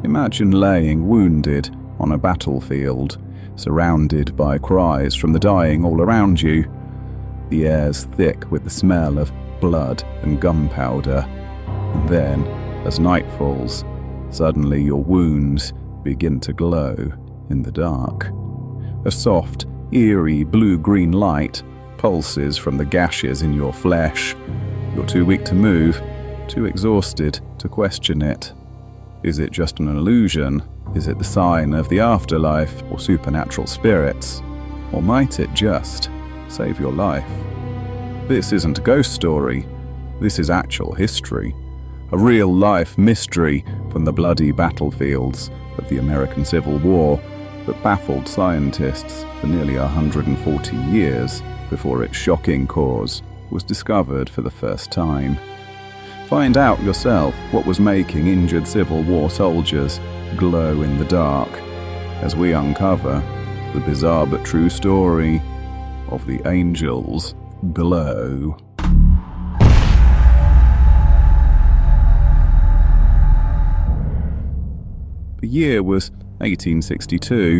Imagine laying wounded on a battlefield, surrounded by cries from the dying all around you. The air's thick with the smell of blood and gunpowder. And then, as night falls, suddenly your wounds begin to glow in the dark. A soft, eerie blue-green light pulses from the gashes in your flesh. You're too weak to move, too exhausted to question it. Is it just an illusion? Is it the sign of the afterlife or supernatural spirits? Or might it just save your life? This isn't a ghost story. This is actual history. A real-life mystery from the bloody battlefields of the American Civil War that baffled scientists for nearly 140 years before its shocking cause was discovered for the first time. Find out yourself what was making injured Civil War soldiers glow in the dark as we uncover the bizarre but true story of the Angel's Glow. The year was 1862.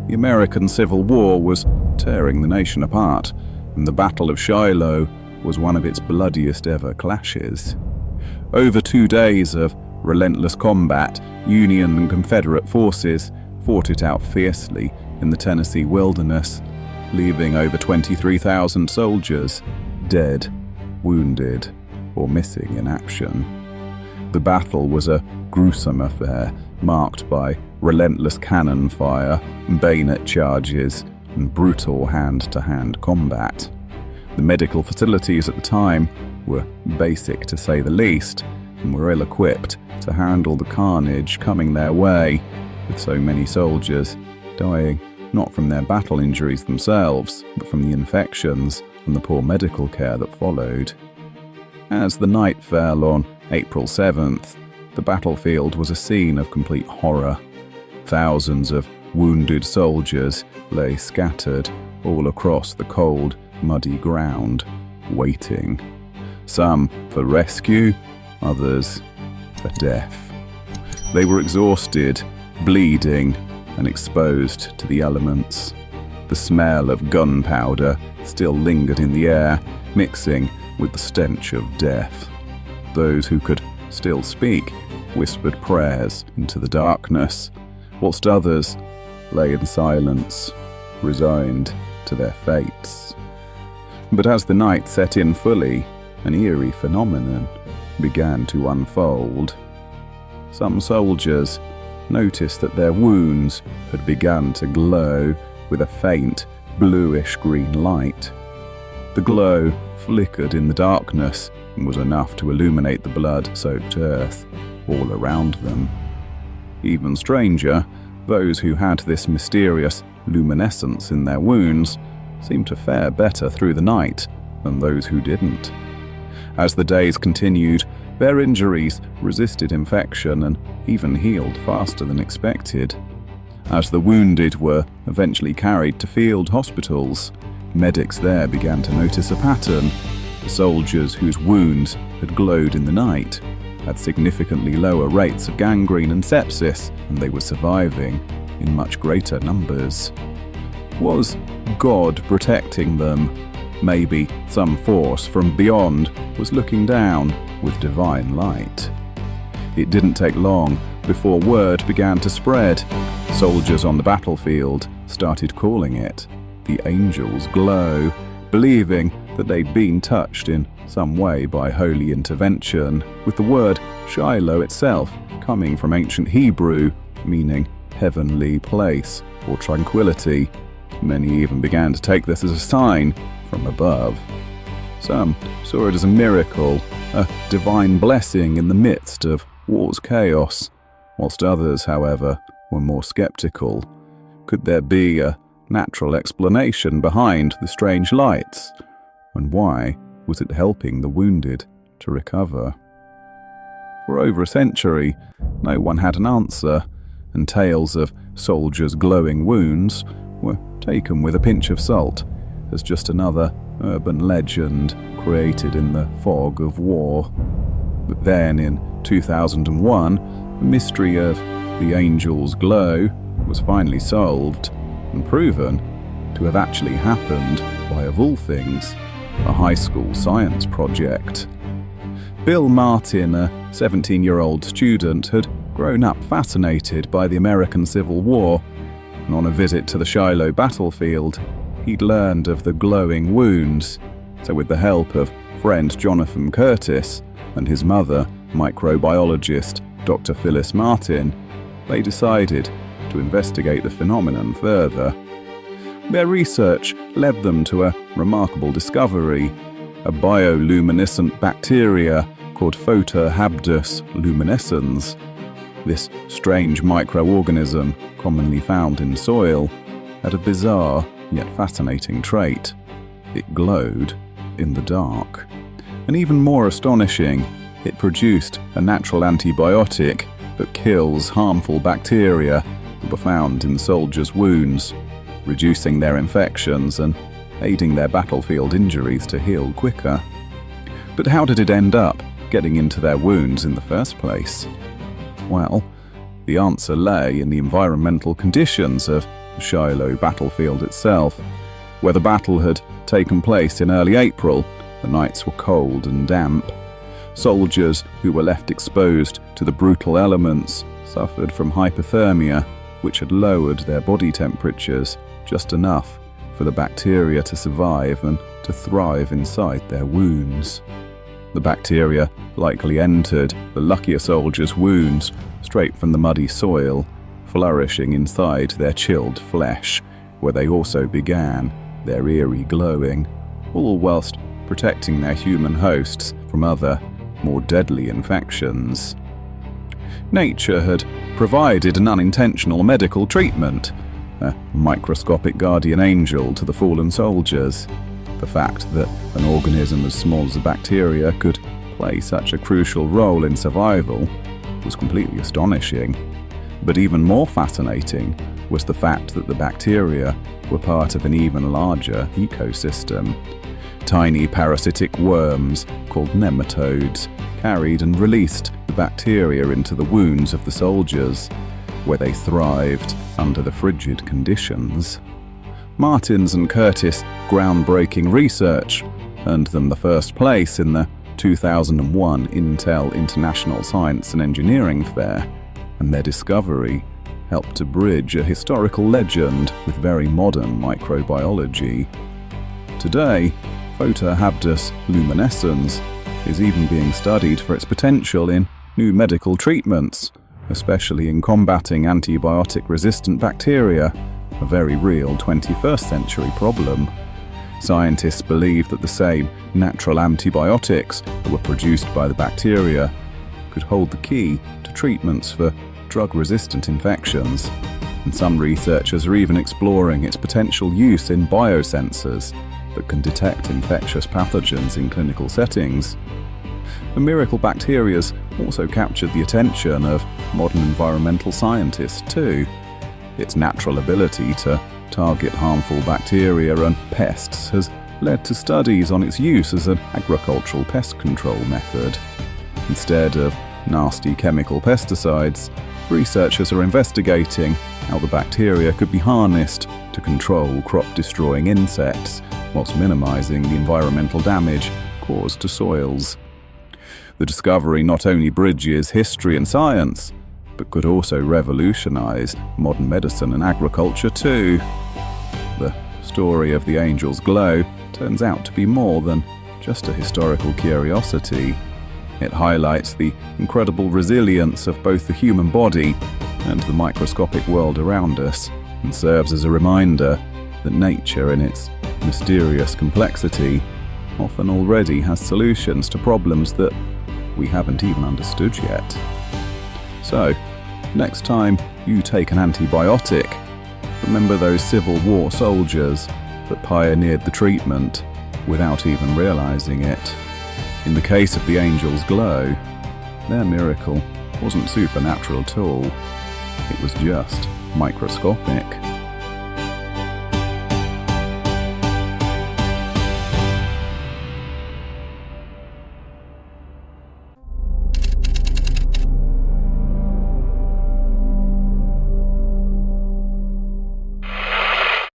The American Civil War was tearing the nation apart, and the Battle of Shiloh was one of its bloodiest ever clashes. Over 2 days of relentless combat, Union and Confederate forces fought it out fiercely in the Tennessee wilderness, leaving over 23,000 soldiers dead, wounded, or missing in action. The battle was a gruesome affair, marked by relentless cannon fire, bayonet charges, and brutal hand-to-hand combat. The medical facilities at the time were basic to say the least, and were ill-equipped to handle the carnage coming their way, with so many soldiers dying not from their battle injuries themselves, but from the infections and the poor medical care that followed. As the night fell on April 7th, the battlefield was a scene of complete horror. Thousands of wounded soldiers lay scattered all across the cold, muddy ground, waiting. Some for rescue, others for death. They were exhausted, bleeding, and exposed to the elements. The smell of gunpowder still lingered in the air, mixing with the stench of death. Those who could still speak whispered prayers into the darkness, whilst others lay in silence, resigned to their fates. But as the night set in fully, an eerie phenomenon began to unfold. Some soldiers noticed that their wounds had begun to glow with a faint, bluish-green light. The glow flickered in the darkness and was enough to illuminate the blood-soaked earth all around them. Even stranger, those who had this mysterious luminescence in their wounds seemed to fare better through the night than those who didn't. As the days continued, their injuries resisted infection and even healed faster than expected. As the wounded were eventually carried to field hospitals, medics there began to notice a pattern. The soldiers whose wounds had glowed in the night had significantly lower rates of gangrene and sepsis, and they were surviving in much greater numbers. Was God protecting them? Maybe some force from beyond was looking down with divine light. It didn't take long before word began to spread. Soldiers on the battlefield started calling it the Angel's Glow, believing that they'd been touched in some way by holy intervention, with the word Shiloh itself coming from ancient Hebrew, meaning heavenly place or tranquility. Many even began to take this as a sign from above. Some saw it as a miracle, a divine blessing in the midst of war's chaos, whilst others, however, were more skeptical. Could there be a natural explanation behind the strange lights? And why was it helping the wounded to recover? For over a century, no one had an answer, and tales of soldiers' glowing wounds were taken with a pinch of salt as just another urban legend created in the fog of war. But then, in 2001, the mystery of the angel's glow was finally solved and proven to have actually happened by, of all things, a high school science project. Bill Martin, a 17-year-old student, had grown up fascinated by the American Civil War, and on a visit to the Shiloh battlefield, he'd learned of the glowing wounds. So with the help of friend Jonathan Curtis and his mother, microbiologist Dr. Phyllis Martin, they decided to investigate the phenomenon further. Their research led them to a remarkable discovery: a bioluminescent bacteria called Photorhabdus luminescens. This strange microorganism, commonly found in soil, had a bizarre yet fascinating trait. It glowed in the dark. And even more astonishing, it produced a natural antibiotic that kills harmful bacteria that were found in soldiers' wounds, reducing their infections and aiding their battlefield injuries to heal quicker. But how did it end up getting into their wounds in the first place? Well, the answer lay in the environmental conditions of the Shiloh battlefield itself. Where the battle had taken place in early April, the nights were cold and damp. Soldiers who were left exposed to the brutal elements suffered from hypothermia, which had lowered their body temperatures just enough for the bacteria to survive and to thrive inside their wounds. The bacteria likely entered the luckier soldiers' wounds straight from the muddy soil, flourishing inside their chilled flesh, where they also began their eerie glowing, all whilst protecting their human hosts from other, more deadly infections. Nature had provided an unintentional medical treatment, a microscopic guardian angel to the fallen soldiers. The fact that an organism as small as a bacteria could play such a crucial role in survival was completely astonishing. But even more fascinating was the fact that the bacteria were part of an even larger ecosystem. Tiny parasitic worms called nematodes carried and released the bacteria into the wounds of the soldiers, where they thrived under the frigid conditions. Martin's and Curtis' groundbreaking research earned them the first place in the 2001 Intel International Science and Engineering Fair, and their discovery helped to bridge a historical legend with very modern microbiology. Today, Photorhabdus luminescens is even being studied for its potential in new medical treatments, especially in combating antibiotic-resistant bacteria, a very real 21st century problem. Scientists believe that the same natural antibiotics that were produced by the bacteria could hold the key to treatments for drug-resistant infections, and some researchers are even exploring its potential use in biosensors that can detect infectious pathogens in clinical settings. The miracle bacteria's also captured the attention of modern environmental scientists too. Its natural ability to target harmful bacteria and pests has led to studies on its use as an agricultural pest control method. Instead of nasty chemical pesticides, researchers are investigating how the bacteria could be harnessed to control crop-destroying insects, whilst minimizing the environmental damage caused to soils. The discovery not only bridges history and science, but could also revolutionize modern medicine and agriculture too. The story of the angel's glow turns out to be more than just a historical curiosity. It highlights the incredible resilience of both the human body and the microscopic world around us, and serves as a reminder that nature, in its mysterious complexity, often already has solutions to problems that we haven't even understood yet. So, next time you take an antibiotic, remember those Civil War soldiers that pioneered the treatment without even realizing it. In the case of the angel's glow, their miracle wasn't supernatural at all. It was just microscopic.